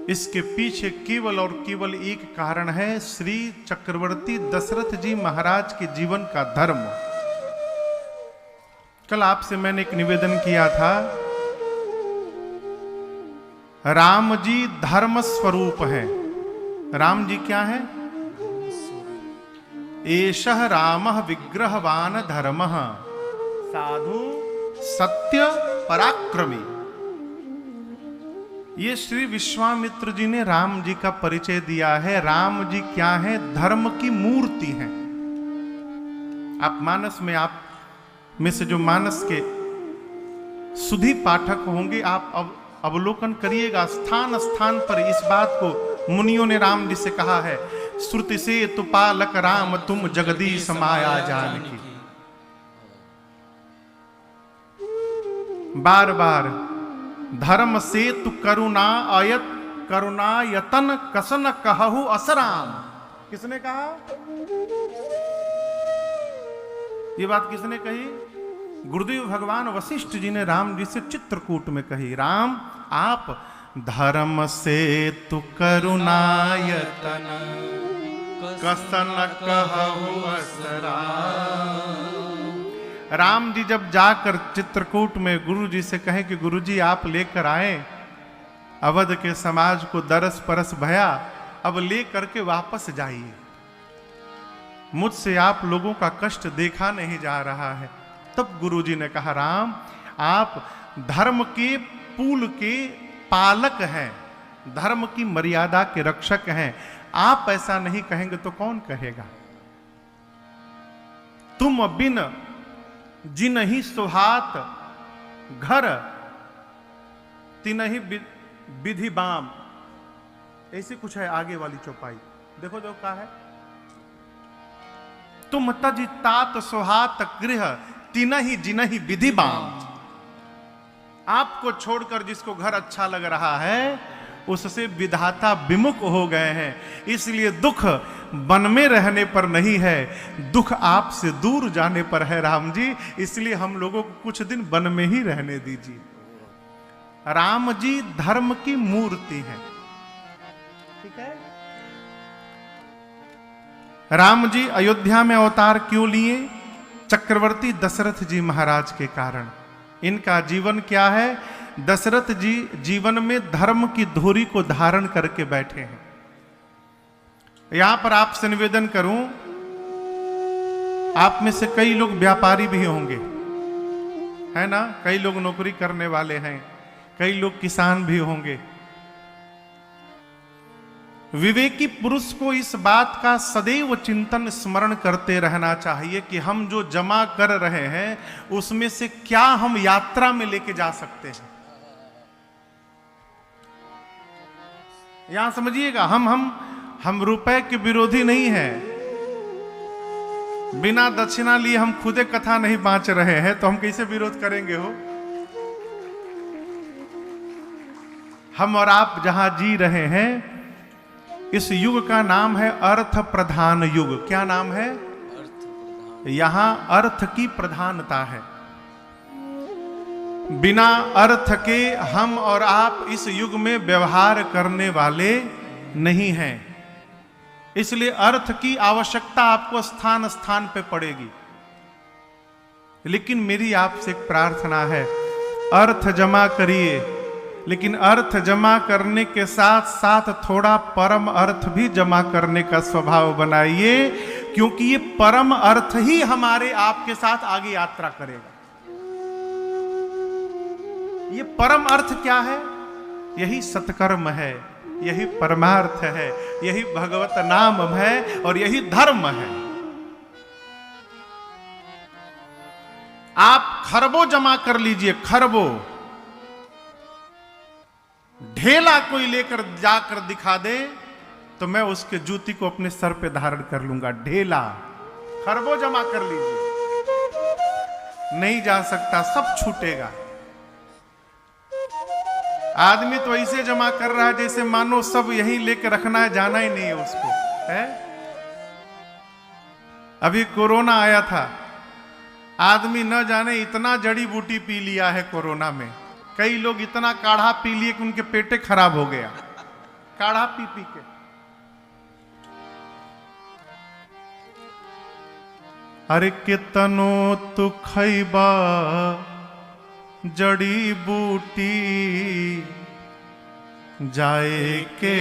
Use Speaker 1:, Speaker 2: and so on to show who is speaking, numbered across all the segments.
Speaker 1: इसके पीछे केवल और केवल एक कारण है, श्री चक्रवर्ती दशरथ जी महाराज के जीवन का धर्म। कल आपसे मैंने एक निवेदन किया था, राम जी धर्म स्वरूप है। राम जी क्या है? एषः रामः विग्रहवान धर्मः साधु सत्य पराक्रमी। ये श्री विश्वामित्र जी ने राम जी का परिचय दिया है। राम जी क्या है? धर्म की मूर्ति हैं। आप मानस में, आप में से जो मानस के सुधी पाठक होंगे, आप अब अवलोकन करिएगा, स्थान स्थान पर इस बात को मुनियों ने राम जी से कहा है, श्रुति से तु पालक राम तुम जगदीश माया जानकी। बार बार धर्म से तु करुणा आयत करुणा यतन कसन कहु असराम। किसने कहा ये बात? किसने कही? गुरुदेव भगवान वशिष्ठ जी ने राम जी से चित्रकूट में कही, राम आप धर्म से तु करुणायतन कसन कहु असराम। राम जी जब जाकर चित्रकूट में गुरु जी से कहें कि गुरु जी आप लेकर आए, अवध के समाज को दरस परस भया, अब ले करके वापस जाइए, मुझसे आप लोगों का कष्ट देखा नहीं जा रहा है। तब गुरु जी ने कहा, राम आप धर्म के पुल के पालक हैं, धर्म की मर्यादा के रक्षक हैं, आप ऐसा नहीं कहेंगे तो कौन कहेगा? तुम बिन जिनहि सुहात घर तिनहि विधि बाम। ऐसे कुछ है आगे वाली चौपाई, देखो जो कहा है, तुम तज तात सुहात गृह तिनहि जिनहि विधि बाम। आपको छोड़कर जिसको घर अच्छा लग रहा है उससे विधाता विमुख हो गए हैं, इसलिए दुख वन में रहने पर नहीं है, दुख आपसे दूर जाने पर है राम जी, इसलिए हम लोगों को कुछ दिन वन में ही रहने दीजिए। राम जी धर्म की मूर्ति है, ठीक है। राम जी अयोध्या में अवतार क्यों लिए? चक्रवर्ती दशरथ जी महाराज के कारण। इनका जीवन क्या है? दशरथ जी जीवन में धर्म की धुरी को धारण करके बैठे हैं। यहां पर आपसे निवेदन करूं, आप में से कई लोग व्यापारी भी होंगे, है ना? कई लोग नौकरी करने वाले हैं, कई लोग किसान भी होंगे। विवेकी पुरुष को इस बात का सदैव चिंतन स्मरण करते रहना चाहिए कि हम जो जमा कर रहे हैं उसमें से क्या हम यात्रा में लेके जा सकते हैं। यहां समझिएगा, हम रुपए के विरोधी नहीं हैं। बिना दक्षिणा लिए हम खुदे कथा नहीं बांच रहे हैं तो हम कैसे विरोध करेंगे हो? हम और आप जहां जी रहे हैं, इस युग का नाम है अर्थ प्रधान युग। क्या नाम है? यहां अर्थ की प्रधानता है। बिना अर्थ के हम और आप इस युग में व्यवहार करने वाले नहीं हैं, इसलिए अर्थ की आवश्यकता आपको स्थान स्थान पे पड़ेगी। लेकिन मेरी आपसे एक प्रार्थना है, अर्थ जमा करिए, लेकिन अर्थ जमा करने के साथ साथ थोड़ा परम अर्थ भी जमा करने का स्वभाव बनाइए, क्योंकि ये परम अर्थ ही हमारे आपके साथ आगे यात्रा करेगा। ये परम अर्थ क्या है? यही सत्कर्म है, यही परमार्थ है, यही भगवत नाम है और यही धर्म है। आप खरबों जमा कर लीजिए, खरबों। ढेला कोई लेकर जाकर दिखा दे तो मैं उसके जूती को अपने सर पे धारण कर लूंगा। ढेला, खरबों जमा कर लीजिए, नहीं जा सकता, सब छूटेगा। आदमी तो ऐसे जमा कर रहा है जैसे मानो सब यहीं लेके रखना है, जाना ही नहीं है उसको, है? अभी कोरोना आया था, आदमी न जाने इतना जड़ी बूटी पी लिया है कोरोना में। कई लोग इतना काढ़ा पी लिए कि उनके पेटे खराब हो गया। काढ़ा पी पी के। अरे कितनो तू खैबा जड़ी बूटी जाए के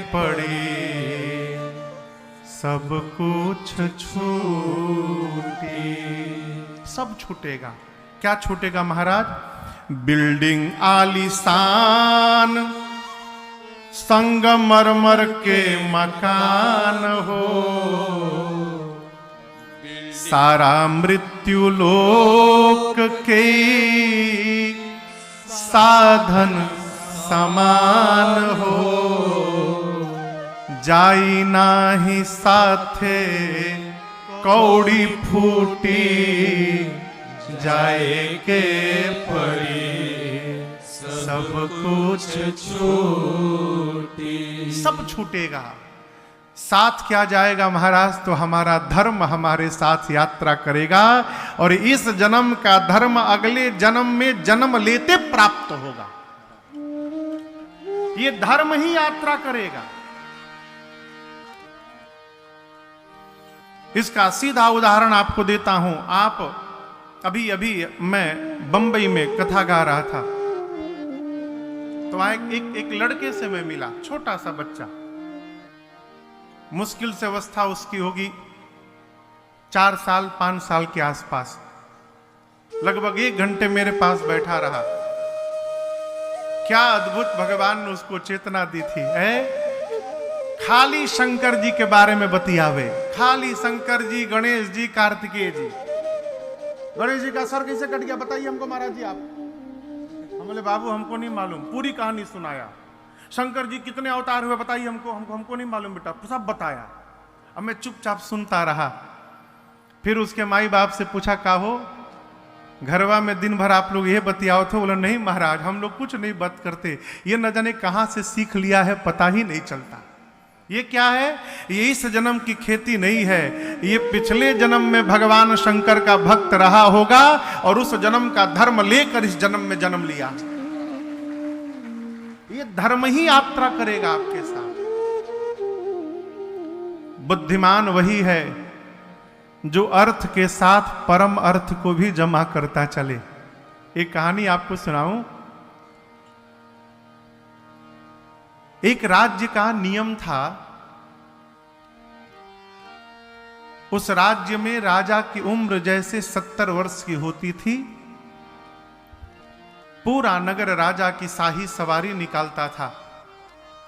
Speaker 1: पड़ी सब कुछ छूटी। सब छूटेगा। क्या छूटेगा महाराज? बिल्डिंग आलीशान संगमरमर के मकान हो, सारा मृत्यु लोक के साधन समान हो, जाई नाही साथे कौड़ी फूटी जाए के पड़ी सब कुछ छूटी। सब छूटेगा। साथ क्या जाएगा महाराज? तो हमारा धर्म हमारे साथ यात्रा करेगा और इस जन्म का धर्म अगले जन्म में जन्म लेते प्राप्त होगा। ये धर्म ही यात्रा करेगा। इसका सीधा उदाहरण आपको देता हूं। आप अभी अभी मैं बंबई में कथा गा रहा था, तो वहां एक लड़के से मैं मिला, छोटा सा बच्चा, मुश्किल से अवस्था उसकी होगी 4 साल 5 साल के आसपास। लगभग 1 घंटे मेरे पास बैठा रहा। क्या अद्भुत भगवान ने उसको चेतना दी थी। खाली शंकर जी के बारे में बतियावे, खाली शंकर जी, गणेश जी, कार्तिकेय जी। गणेश जी का सर कैसे कट गया बताइए हमको महाराज जी आप। हम बोले बाबू हमको नहीं मालूम। पूरी कहानी सुनाया। शंकर जी कितने अवतार हुए बताइए हमको नहीं मालूम बेटा, सब बताया। अब मैं चुपचाप सुनता रहा। फिर उसके माई बाप से पूछा का हो घरवा में दिन भर आप लोग ये बतियाओ थे? बोला नहीं महाराज हम लोग कुछ नहीं बात करते, ये न जाने कहां से सीख लिया है पता ही नहीं चलता। ये क्या है? ये इस जन्म की खेती नहीं है, ये पिछले जन्म में भगवान शंकर का भक्त रहा होगा और उस जन्म का धर्म लेकर इस जन्म में जन्म लिया। ये धर्म ही यात्रा करेगा आपके साथ। बुद्धिमान वही है जो अर्थ के साथ परम अर्थ को भी जमा करता चले। एक कहानी आपको सुनाऊं। एक राज्य का नियम था। उस राज्य में राजा की उम्र जैसे 70 वर्ष की होती थी। पूरा नगर राजा की शाही सवारी निकालता था।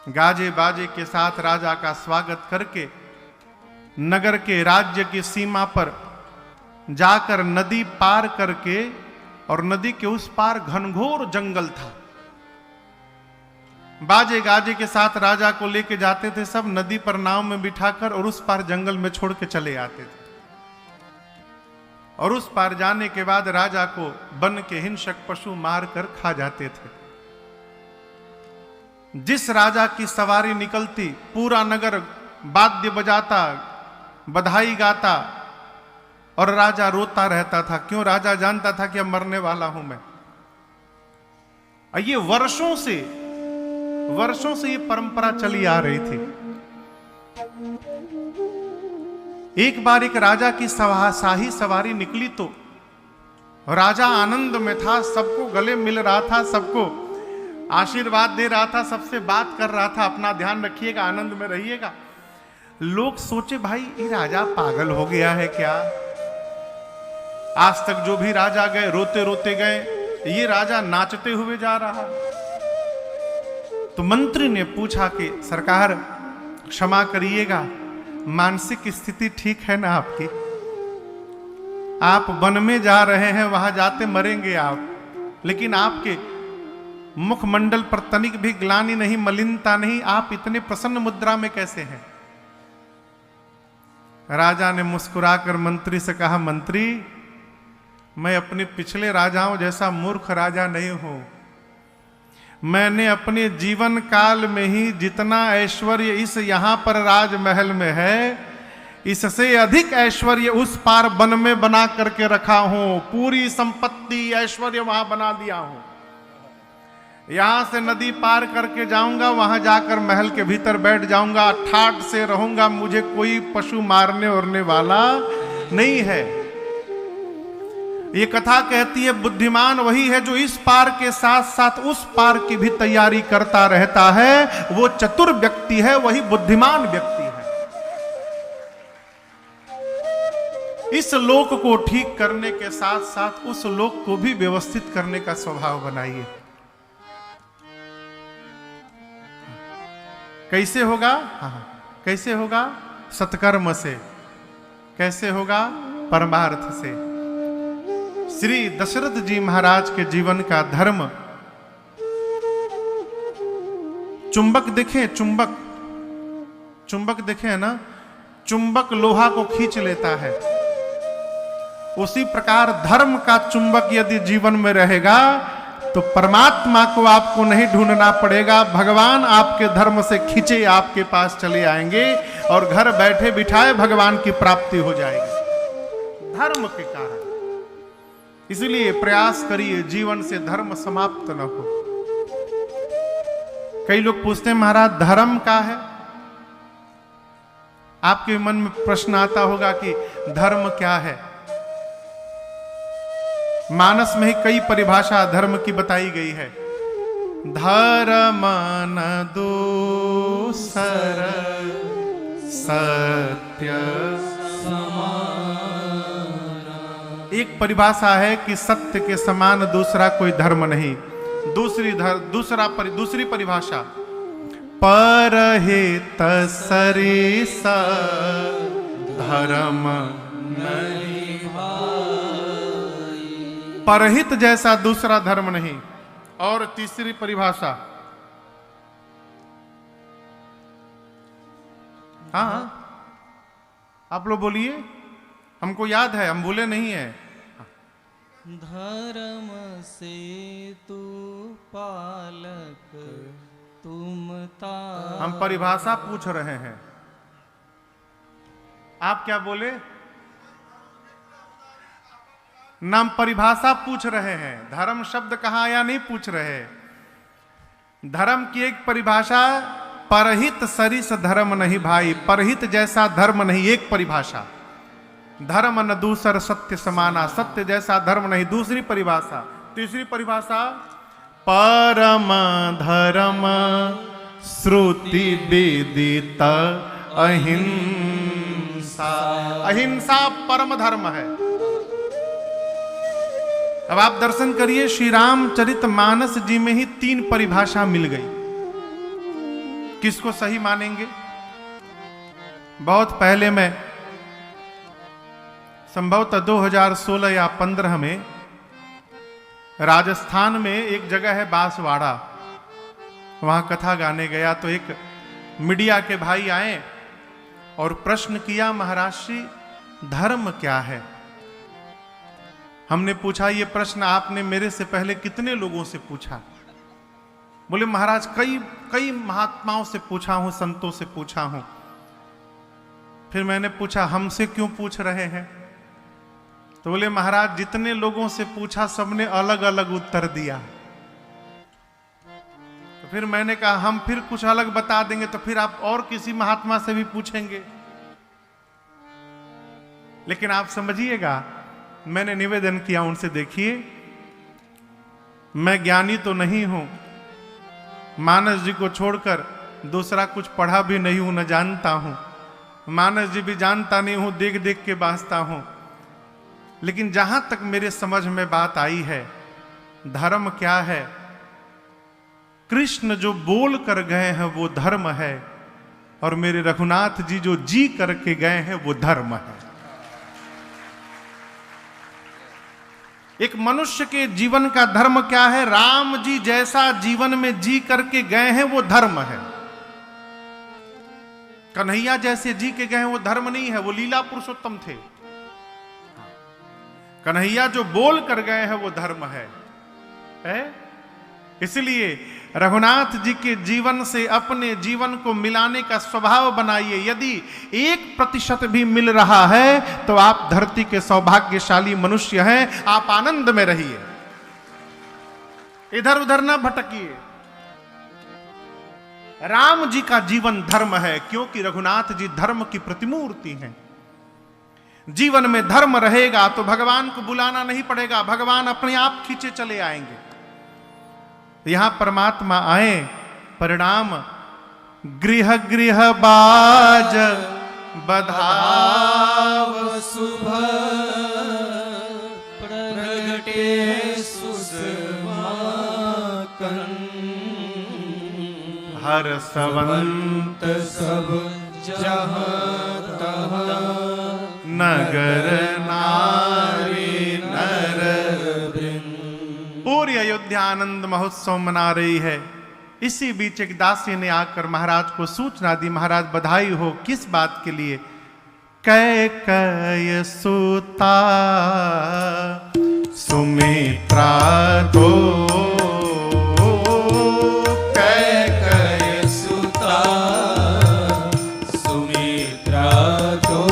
Speaker 1: गाजे बाजे के साथ राजा का स्वागत करके नगर के राज्य की सीमा पर जाकर नदी पार करके, और नदी के उस पार घनघोर जंगल था। बाजे गाजे के साथ राजा को लेके जाते थे सब, नदी पर नाव में बिठाकर और उस पार जंगल में छोड़ के चले आते थे। और उस पार जाने के बाद राजा को वन के हिंसक पशु मार कर खा जाते थे। जिस राजा की सवारी निकलती पूरा नगर वाद्य बजाता, बधाई गाता और राजा रोता रहता था। क्यों? राजा जानता था कि अब मरने वाला हूं मैं। ये वर्षों से ये परंपरा चली आ रही थी। एक बार एक राजा की शाही सवारी निकली तो राजा आनंद में था, सबको गले मिल रहा था, सबको आशीर्वाद दे रहा था, सबसे बात कर रहा था, अपना ध्यान रखिएगा, आनंद में रहिएगा। लोग सोचे भाई ये राजा पागल हो गया है क्या? आज तक जो भी राजा गए रोते रोते गए, ये राजा नाचते हुए जा रहा। तो मंत्री ने पूछा कि सरकार क्षमा करिएगा, मानसिक स्थिति ठीक है ना आपकी? आप वन में जा रहे हैं, वहां जाते मरेंगे आप, लेकिन आपके मुखमंडल पर तनिक भी ग्लानि नहीं, मलिनता नहीं, आप इतने प्रसन्न मुद्रा में कैसे हैं? राजा ने मुस्कुराकर मंत्री से कहा, मंत्री मैं अपने पिछले राजाओं जैसा मूर्ख राजा नहीं हूं। मैंने अपने जीवन काल में ही जितना ऐश्वर्य इस यहां पर राजमहल में है, इससे अधिक ऐश्वर्य उस पार वन में बना करके रखा हूं। पूरी संपत्ति ऐश्वर्य वहां बना दिया हूं। यहां से नदी पार करके जाऊंगा, वहां जाकर महल के भीतर बैठ जाऊंगा, ठाठ से रहूंगा, मुझे कोई पशु मारने उड़ने वाला नहीं है। ये कथा कहती है बुद्धिमान वही है जो इस पार के साथ साथ उस पार की भी तैयारी करता रहता है। वो चतुर व्यक्ति है, वही बुद्धिमान व्यक्ति है। इस लोक को ठीक करने के साथ साथ उस लोक को भी व्यवस्थित करने का स्वभाव बनाइए। कैसे होगा? कैसे होगा? सत्कर्म से। कैसे होगा? परमार्थ से। श्री दशरथ जी महाराज के जीवन का धर्म, चुंबक देखें, चुंबक, चुंबक देखें ना, चुंबक लोहा को खींच लेता है। उसी प्रकार धर्म का चुंबक यदि जीवन में रहेगा तो परमात्मा को आपको नहीं ढूंढना पड़ेगा, भगवान आपके धर्म से खींचे आपके पास चले आएंगे और घर बैठे बिठाए भगवान की प्राप्ति हो जाएगी धर्म के कारण। इसलिए प्रयास करिए जीवन से धर्म समाप्त न हो। कई लोग पूछते हैं महाराज धर्म का है? आपके मन में प्रश्न आता होगा कि धर्म क्या है। मानस में ही कई परिभाषा धर्म की बताई गई है। धर्म न दूसर सत्य समान। एक परिभाषा है कि सत्य के समान दूसरा कोई धर्म नहीं। दूसरी परिभाषा परहित सरिस धर्म नहीं, परहित जैसा दूसरा धर्म नहीं। और तीसरी परिभाषा, हाँ आप लोग बोलिए, हमको याद है, हम भूले नहीं है।
Speaker 2: धर्म से तू पालक तुम ता।
Speaker 1: हम परिभाषा पूछ रहे हैं, आप क्या बोले? नाम परिभाषा पूछ रहे हैं, धर्म शब्द कहां आया नहीं पूछ रहे। धर्म की एक परिभाषा परहित सरिस धर्म नहीं भाई, परहित जैसा धर्म नहीं, एक परिभाषा। धर्म न दूसर सत्य समाना, सत्य जैसा धर्म नहीं, दूसरी परिभाषा। तीसरी परिभाषा परम धर्म श्रुति विदित अहिंसा। अहिंसा परम धर्म है। अब आप दर्शन करिए, श्री रामचरित मानस जी में ही 3 परिभाषा मिल गई। किसको सही मानेंगे? बहुत पहले में संभवतः 2016 या 15 में राजस्थान में एक जगह है बांसवाड़ा, वहां कथा गाने गया तो एक मीडिया के भाई आए और प्रश्न किया, महाराज श्री धर्म क्या है? हमने पूछा ये प्रश्न आपने मेरे से पहले कितने लोगों से पूछा? बोले महाराज कई महात्माओं से पूछा हूं, संतों से पूछा हूं। फिर मैंने पूछा हमसे क्यों पूछ रहे हैं? तो बोले महाराज जितने लोगों से पूछा सबने अलग अलग उत्तर दिया। तो फिर मैंने कहा हम फिर कुछ अलग बता देंगे तो फिर आप और किसी महात्मा से भी पूछेंगे। लेकिन आप समझिएगा, मैंने निवेदन किया उनसे, देखिए मैं ज्ञानी तो नहीं हूं, मानस जी को छोड़कर दूसरा कुछ पढ़ा भी नहीं हूं, न जानता हूं। मानस जी भी जानता नहीं हूं, देख देख के बांसता हूं। लेकिन जहां तक मेरे समझ में बात आई है, धर्म क्या है? कृष्ण जो बोल कर गए हैं वो धर्म है, और मेरे रघुनाथ जी जो जी करके गए हैं वो धर्म है। एक मनुष्य के जीवन का धर्म क्या है? राम जी जैसा जीवन में जी करके गए हैं वो धर्म है। कन्हैया जैसे जी के गए हैं वो धर्म नहीं है, वो लीला पुरुषोत्तम थे। कन्हैया जो बोल कर गए हैं वो धर्म है? इसलिए रघुनाथ जी के जीवन से अपने जीवन को मिलाने का स्वभाव बनाइए। यदि 1% भी मिल रहा है तो आप धरती के सौभाग्यशाली मनुष्य हैं, आप आनंद में रहिए। इधर उधर न भटकिए। राम जी का जीवन धर्म है, क्योंकि रघुनाथ जी धर्म की प्रतिमूर्ति हैं। जीवन में धर्म रहेगा तो भगवान को बुलाना नहीं पड़ेगा, भगवान अपने आप खींचे चले आएंगे। यहां परमात्मा आए, परिणाम गृह गृह बाज बधाव
Speaker 2: शुभ प्रगटे सुषमा
Speaker 1: हर्षवंत
Speaker 2: सब जहाँ तहाँ
Speaker 1: नगर नारी नर वृंद। पूरी अयोध्या आनंद महोत्सव मना रही है। इसी बीच एक दासी ने आकर महाराज को सूचना दी, महाराज बधाई हो। किस बात के लिए? कैकेयी सुता सुमित्रा दो,
Speaker 2: कैकेयी सुता सुमित्रा दो,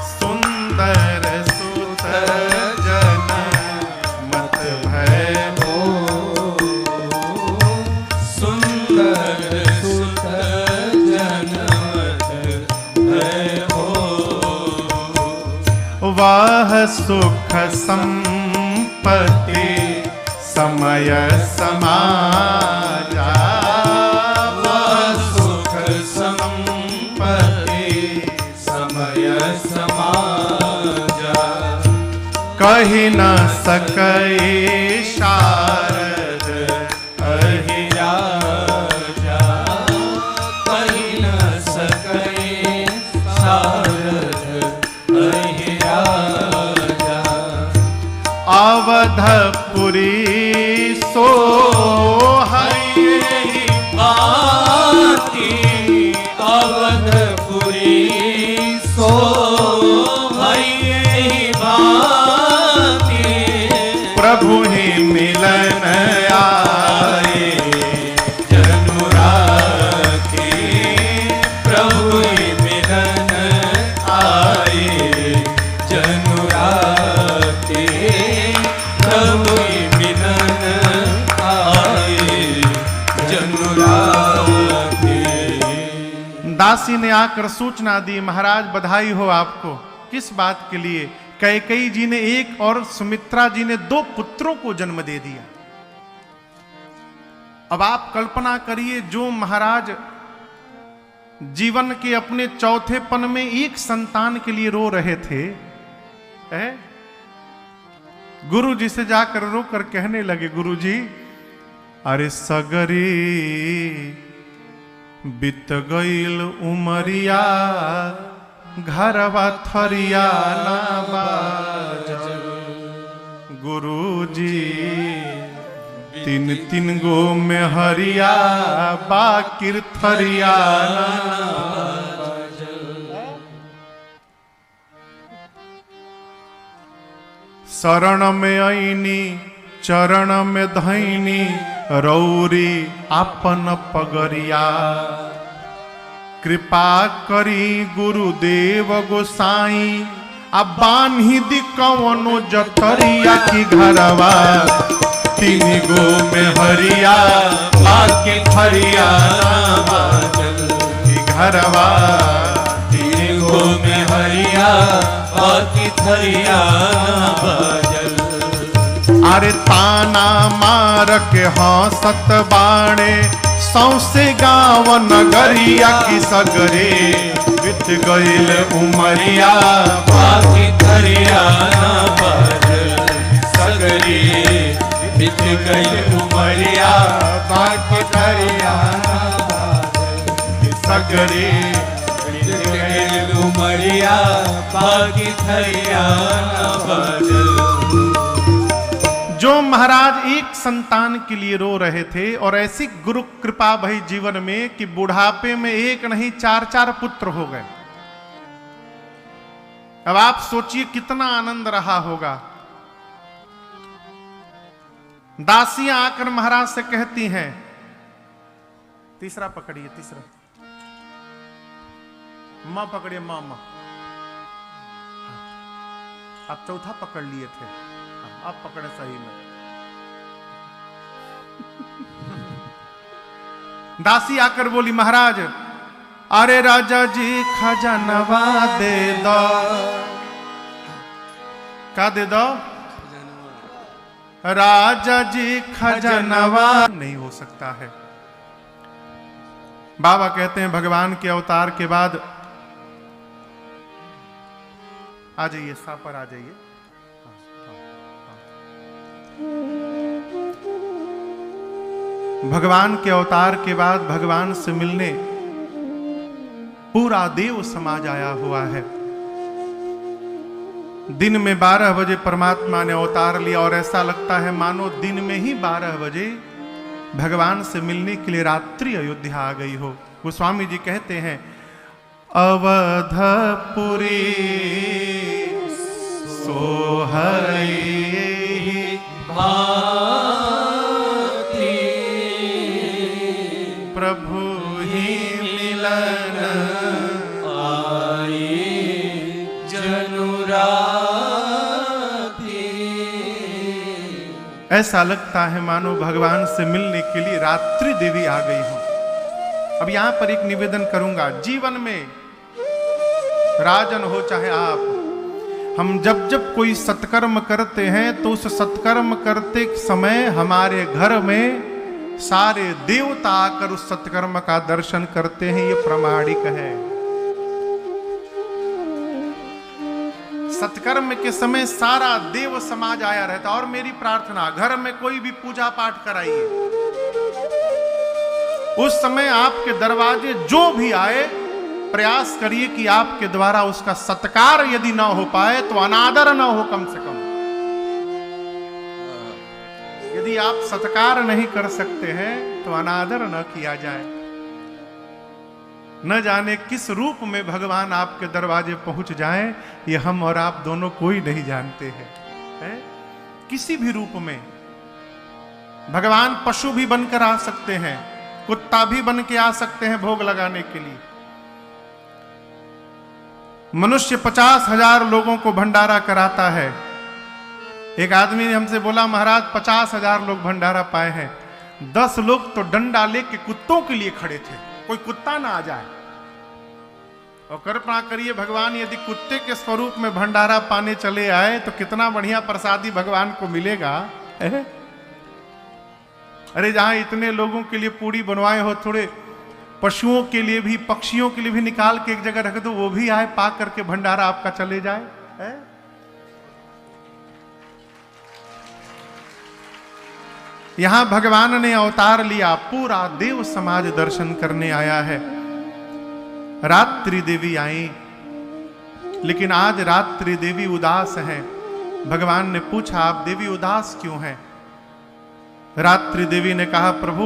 Speaker 1: सुंदर सुत जन मत भय हो,
Speaker 2: सुंदर सुत जन मत भय हो।
Speaker 1: वह सुख संपत्ति समय समाजा,
Speaker 2: वह सुख संपत्ति समय समाजा,
Speaker 1: कही न सकै शारद
Speaker 2: अहिराजा, कही न सकै शारद अहिराजा।
Speaker 1: अवधपुरी सोहई
Speaker 2: बाती अवधपुरी सोहई बाती,
Speaker 1: प्रभु ही मिलन आए
Speaker 2: जनु राखी, प्रभु ही मिलन आए जनु राखी, प्रभु ही मिलन आए जनु राखी।
Speaker 1: दासी ने आकर सूचना दी, महाराज बधाई हो आपको। किस बात के लिए? कैकेयी जी ने एक और सुमित्रा जी ने 2 पुत्रों को जन्म दे दिया। अब आप कल्पना करिए, जो महाराज जीवन के अपने चौथेपन में एक संतान के लिए रो रहे थे, गुरु जी से जाकर रो कर कहने लगे, गुरु जी अरे सगरी बीत गईल उमरिया, घरवा थरिया ना बाजल। गुरुजी 3 गो में हरिया, बाकिर थरिया ना बाजल। शरण में आईनी चरण में धैनी, रौरी आपन पगरिया। कृपा करी गुरुदेव गोसाई, अब बान्ही दी कवनो जतरिया की घरवा 3 गो में हरिया, बाकी थरिया ना बाजल। की घरवा
Speaker 2: 3 गो में हरिया, बाकी थरिया ना बाजल।
Speaker 1: अरे ताना मार के हंसत बाणे, सौसे गाँव नगरिया की सगरे बीत गईल उमरिया,
Speaker 2: बाकी थरिया ना बाजल। सगरे बीत गईल उमरिया, बाकी थरिया ना बाजल।
Speaker 1: सगरे
Speaker 2: बीत गईल उमरिया, बाकी थरिया ना बाजल।
Speaker 1: जो महाराज एक संतान के लिए रो रहे थे, और ऐसी गुरु कृपा भई जीवन में कि बुढ़ापे में एक नहीं 4 पुत्र हो गए। अब आप सोचिए कितना आनंद रहा होगा। दासियां आकर महाराज से कहती हैं, तीसरा पकड़िए, तीसरा मां पकड़िए, मां मां आप चौथा पकड़ लिए थे, आप पकड़े सही में। दासी आकर बोली, महाराज अरे राजा जी खजानवा दे दो। क्या दे दो? राजा जी खजानवा। नहीं हो सकता है। बाबा कहते हैं भगवान के अवतार के बाद, आ जाइए पर आ जाइए। भगवान के अवतार के बाद भगवान से मिलने पूरा देव समाज आया हुआ है। दिन में 12 बजे परमात्मा ने अवतार लिया और ऐसा लगता है मानो दिन में ही 12 बजे भगवान से मिलने के लिए रात्रि अयोध्या आ गई हो। गोस्वामी जी कहते हैं, अवधपुरी सोहई भांति प्रभु ही मिलन
Speaker 2: आई जनुराती।
Speaker 1: ऐसा लगता है मानो भगवान से मिलने के लिए रात्रि देवी आ गई हो। अब यहां पर एक निवेदन करूंगा, जीवन में राजन हो चाहे आप, हम जब जब कोई सत्कर्म करते हैं तो उस सत्कर्म करते समय हमारे घर में सारे देवता आकर उस सत्कर्म का दर्शन करते हैं। ये प्रमाणिक है। सत्कर्म के समय सारा देव समाज आया रहता। और मेरी प्रार्थना, घर में कोई भी पूजा पाठ कराइए, उस समय आपके दरवाजे जो भी आए, प्रयास करिए कि आपके द्वारा उसका सत्कार यदि ना हो पाए तो अनादर ना हो। कम से कम यदि आप सत्कार नहीं कर सकते हैं तो अनादर न किया जाए। न जाने किस रूप में भगवान आपके दरवाजे पहुंच जाएं, ये हम और आप दोनों कोई नहीं जानते हैं, है? किसी भी रूप में भगवान पशु भी बनकर आ सकते हैं, कुत्ता भी बन के आ सकते हैं भोग लगाने के लिए। मनुष्य 50,000 लोगों को भंडारा कराता है। एक आदमी ने हमसे बोला, महाराज 50,000 लोग भंडारा पाए हैं, 10 लोग तो डंडा लेके कुत्तों के लिए खड़े थे, कोई कुत्ता ना आ जाए। और कल्पना करिए भगवान यदि कुत्ते के स्वरूप में भंडारा पाने चले आए तो कितना बढ़िया प्रसादी भगवान को मिलेगा। अरे जहां इतने लोगों के लिए पूरी बनवाए हो, थोड़े पशुओं के लिए भी, पक्षियों के लिए भी निकाल के एक जगह रख दो, वो भी आए पा करके भंडारा आपका चले जाए, है? यहां भगवान ने अवतार लिया, पूरा देव समाज दर्शन करने आया है। रात्रि देवी आई, लेकिन आज रात्रि देवी उदास है। भगवान ने पूछा, आप देवी उदास क्यों हैं? रात्रि देवी ने कहा, प्रभु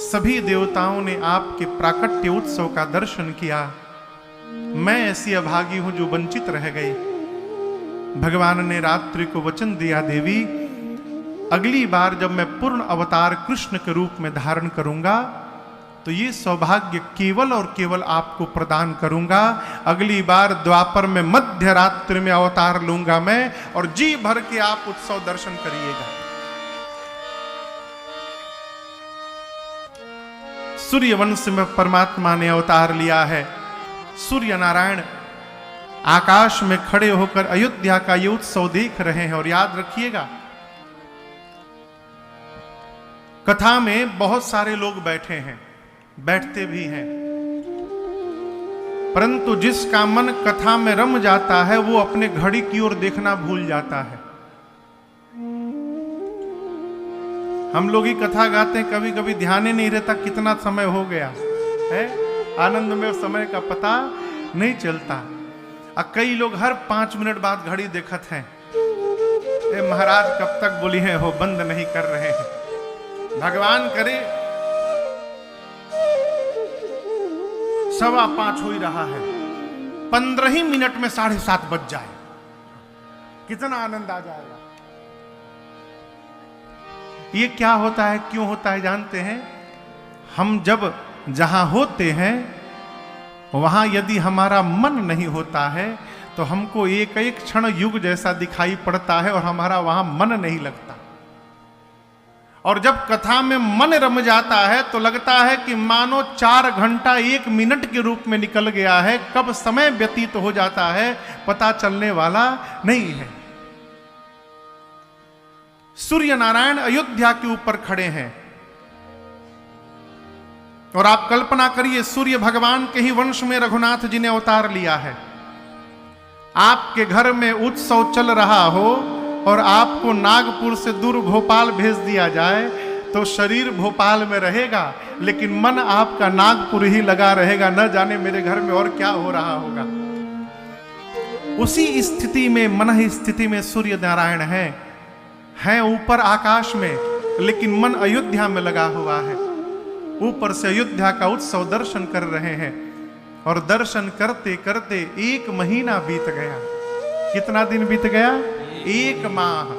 Speaker 1: सभी देवताओं ने आपके प्राकट्य उत्सव का दर्शन किया, मैं ऐसी अभागी हूं जो वंचित रह गई। भगवान ने रात्रि को वचन दिया, देवी अगली बार जब मैं पूर्ण अवतार कृष्ण के रूप में धारण करूंगा तो ये सौभाग्य केवल और केवल आपको प्रदान करूंगा। अगली बार द्वापर में मध्य रात्रि में अवतार लूंगा मैं, और जी भर के आप उत्सव दर्शन करिएगा। सूर्य वंश में परमात्मा ने अवतार लिया है। सूर्य नारायण आकाश में खड़े होकर अयोध्या का ये उत्सव देख रहे हैं। और याद रखिएगा, कथा में बहुत सारे लोग बैठे हैं, बैठते भी हैं, परंतु जिसका मन कथा में रम जाता है वो अपने घड़ी की ओर देखना भूल जाता है। हम लोग ही कथा गाते हैं, कभी कभी ध्यान ही नहीं रहता कितना समय हो गया है। आनंद में समय का पता नहीं चलता। कई लोग हर 5 मिनट बाद घड़ी देखत हैं, महाराज कब तक बोली है हो, बंद नहीं कर रहे हैं। भगवान करे 5:15 हो ही रहा है, 15 ही मिनट में 7:30 बज जाए, कितना आनंद आ जाएगा। ये क्या होता है, क्यों होता है जानते हैं? हम जब जहां होते हैं वहां यदि हमारा मन नहीं होता है तो हमको एक एक क्षण युग जैसा दिखाई पड़ता है और हमारा वहां मन नहीं लगता। और जब कथा में मन रम जाता है तो लगता है कि मानो 4 घंटा 1 मिनट के रूप में निकल गया है, कब समय व्यतीत हो जाता है पता चलने वाला नहीं है। सूर्य नारायण अयोध्या के ऊपर खड़े हैं और आप कल्पना करिए सूर्य भगवान के ही वंश में रघुनाथ जी ने अवतार लिया है। आपके घर में उत्सव चल रहा हो और आपको नागपुर से दूर भोपाल भेज दिया जाए तो शरीर भोपाल में रहेगा लेकिन मन आपका नागपुर ही लगा रहेगा, न जाने मेरे घर में और क्या हो रहा होगा। उसी स्थिति में, मन स्थिति में सूर्य नारायण हैं ऊपर आकाश में, लेकिन मन अयोध्या में लगा हुआ है। ऊपर से अयोध्या का उत्सव दर्शन कर रहे हैं और दर्शन करते करते 1 महीना बीत गया। कितना दिन बीत गया? 1 माह।